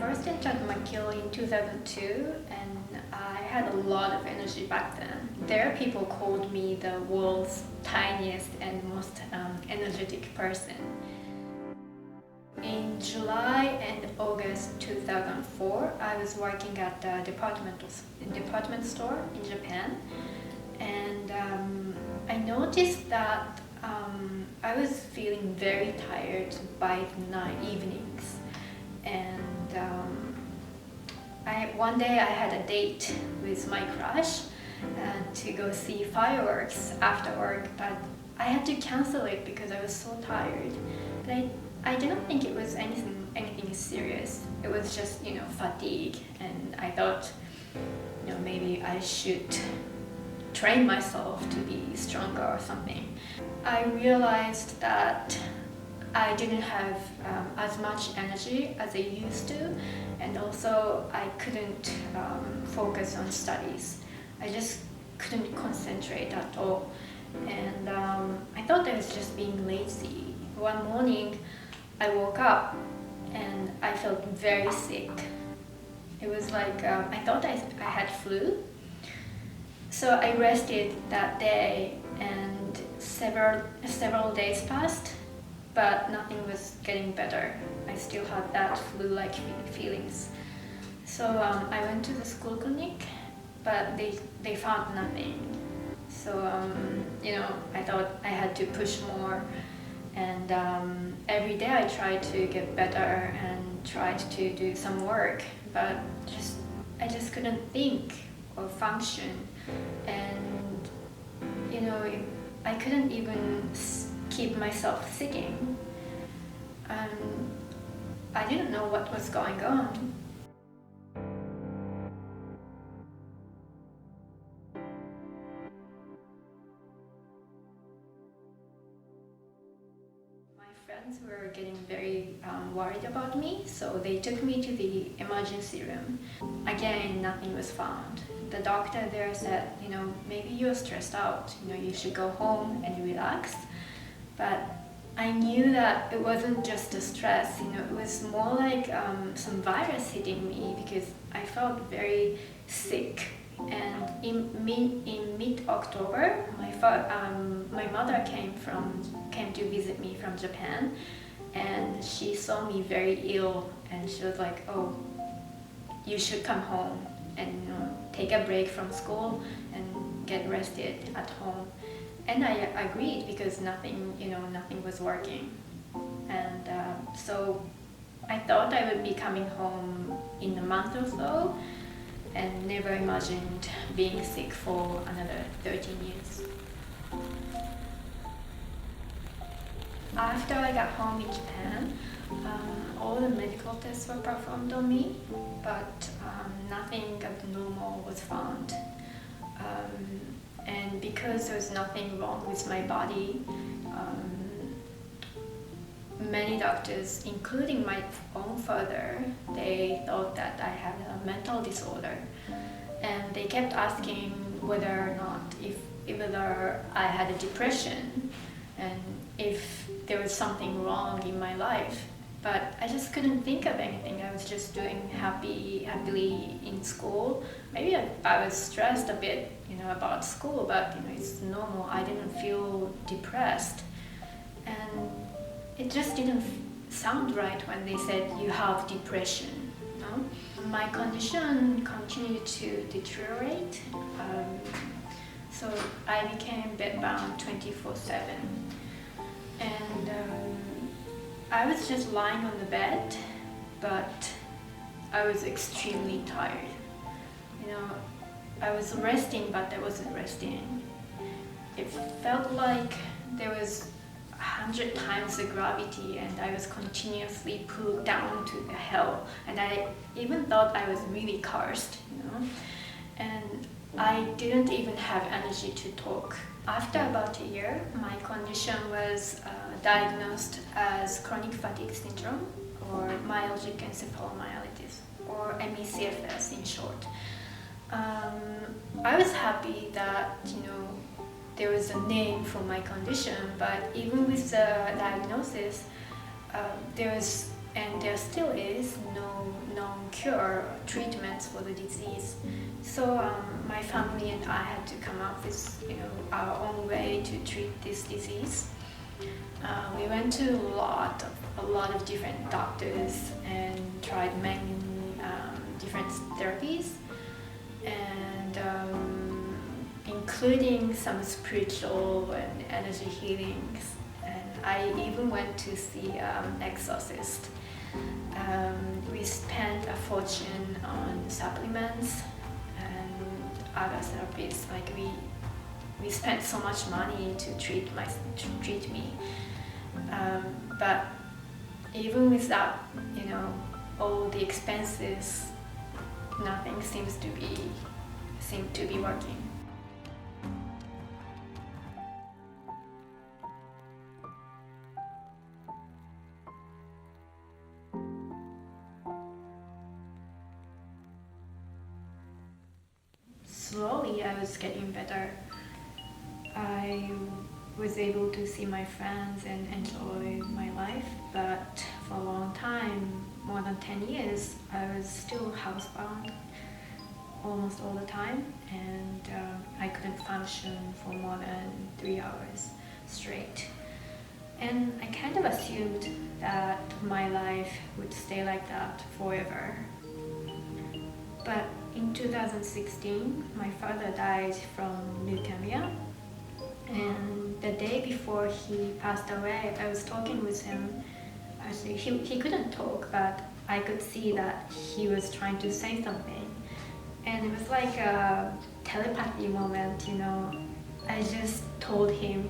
first entered McGill in 2002, and I had a lot of energy back then. There, people called me the world's tiniest and most energetic person. In July and August 2004, I was working at a department store in Japan, and I noticed that I was feeling very tired by the evenings. And one day I had a date with my crush to go see fireworks after work, but I had to cancel it because I was so tired. But I didn't think it was anything serious. It was just, fatigue, and I thought, maybe I should train myself to be stronger or something. I realized that I didn't have as much energy as I used to, and also I couldn't focus on studies. I just couldn't concentrate at all, and I thought I was just being lazy. One morning I woke up and I felt very sick. It was like I thought I had flu. So I rested that day, and several days passed, but nothing was getting better. I still had that flu-like feelings. So I went to the school clinic, but they found nothing. So I thought I had to push more, and every day I tried to get better and tried to do some work, but I just couldn't think or function, and I couldn't even keep myself sitting. I didn't know what was going on. My friends were getting very worried about me, so they took me to the emergency room. Again, nothing was found. The doctor there said, maybe you're stressed out, you should go home and relax. But I knew that it wasn't just the stress, it was more like some virus hitting me, because I felt very sick. And in mid-October, my mother came to visit me from Japan, and she saw me very ill, and she was like, "Oh, you should come home and take a break from school and get rested at home." And I agreed, because nothing was working. And so I thought I would be coming home in a month or so, and never imagined being sick for another 13 years. After I got home in Japan, all the medical tests were performed on me, but nothing abnormal was found. And because there was nothing wrong with my body, many doctors, including my own father, they thought that I had a mental disorder. And they kept asking whether or not whether I had a depression, and if there was something wrong in my life. But I just couldn't think of anything. I was just doing happily in school. Maybe I was stressed a bit, about school, but it's normal. I didn't feel depressed, and it just didn't sound right when they said you have depression. My condition continued to deteriorate, so I became bedbound 24/7, and I was just lying on the bed, but I was extremely tired. I was resting, but I wasn't resting. It felt like there was 100 times the gravity, and I was continuously pulled down to the hell. And I even thought I was really cursed, And I didn't even have energy to talk. After about a year, my condition was diagnosed as chronic fatigue syndrome, or myalgic encephalomyelitis, or MECFS in short. I was happy that there was a name for my condition, but even with the diagnosis, there still is no known cure or treatments for the disease. So my family and I had to come up with our own way to treat this disease. We went to a lot of different doctors and tried many different therapies, and including some spiritual and energy healings. And I even went to see exorcist. We spent a fortune on supplements and other therapies. Like we spent so much money to treat me. But even with that, all the expenses, nothing seemed to be working. Slowly, I was getting better. I was able to see my friends and enjoy my life, but for a long time, more than 10 years, I was still housebound almost all the time, and I couldn't function for more than 3 hours straight. And I kind of assumed that my life would stay like that forever. But in 2016, my father died from leukemia. And the day before he passed away, I was talking with him. Actually, he couldn't talk, but I could see that he was trying to say something. And it was like a telepathy moment, I just told him,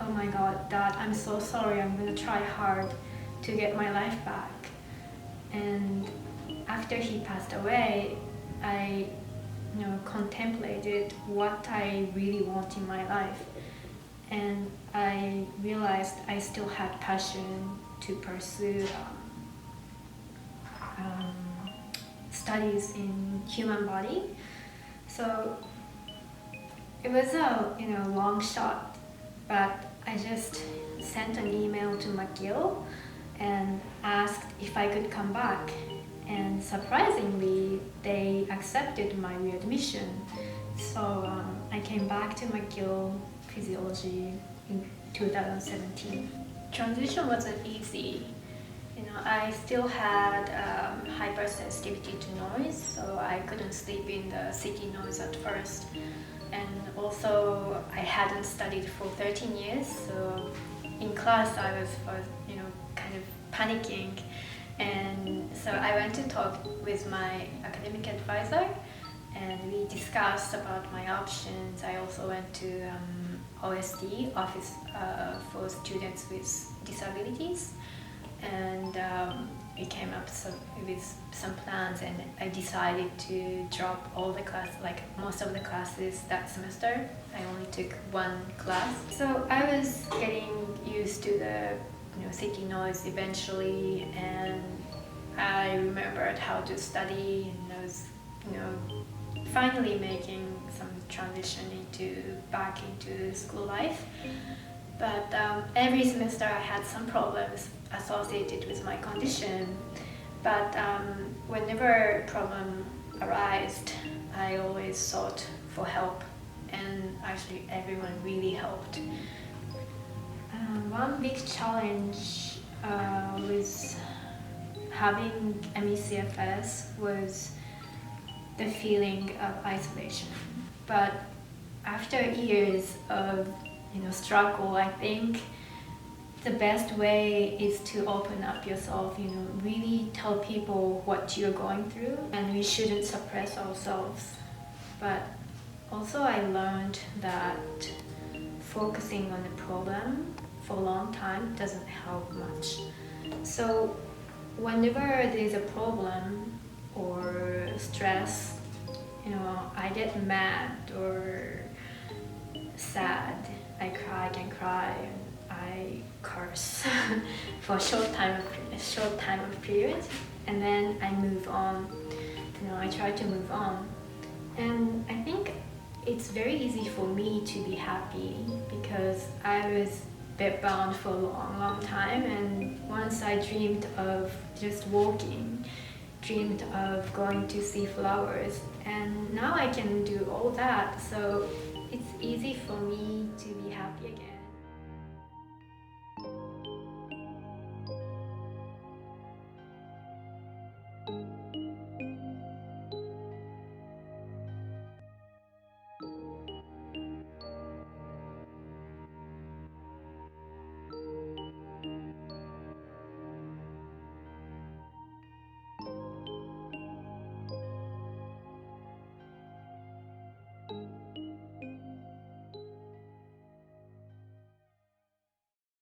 "Oh my God, Dad, I'm so sorry. I'm gonna try hard to get my life back." And after he passed away, I contemplated what I really want in my life, and I realized I still had passion to pursue studies in human body. So it was a long shot, but I just sent an email to McGill and asked if I could come back. And surprisingly, they accepted my readmission. So I came back to McGill Physiology in 2017. Transition wasn't easy. I still had hypersensitivity to noise, so I couldn't sleep in the city noise at first. And also, I hadn't studied for 13 years, so in class I was kind of panicking. And so I went to talk with my academic advisor, and we discussed about my options. I also went to OSD, Office for Students with Disabilities, and we came up with some plans, and I decided to drop all the class, like most of the classes that semester. I only took one class. So I was getting used to the city noise eventually, and I remembered how to study, and I was finally making some transition back into school life. But every semester I had some problems associated with my condition. But whenever problem arose, I always sought for help, and actually everyone really helped. One big challenge with having ME/CFS was the feeling of isolation. But after years of struggle, I think the best way is to open up yourself, really tell people what you're going through, and we shouldn't suppress ourselves. But also I learned that focusing on the problem for a long time doesn't help much. So whenever there's a problem or stress, I get mad or sad. I cry and cry, and I curse for a short time of period, and then I move on. I try to move on, and I think it's very easy for me to be happy because I was bedbound for a long time, and once I dreamed of just walking, dreamed of going to see flowers, and now I can do all that, so it's easy for me to be happy again.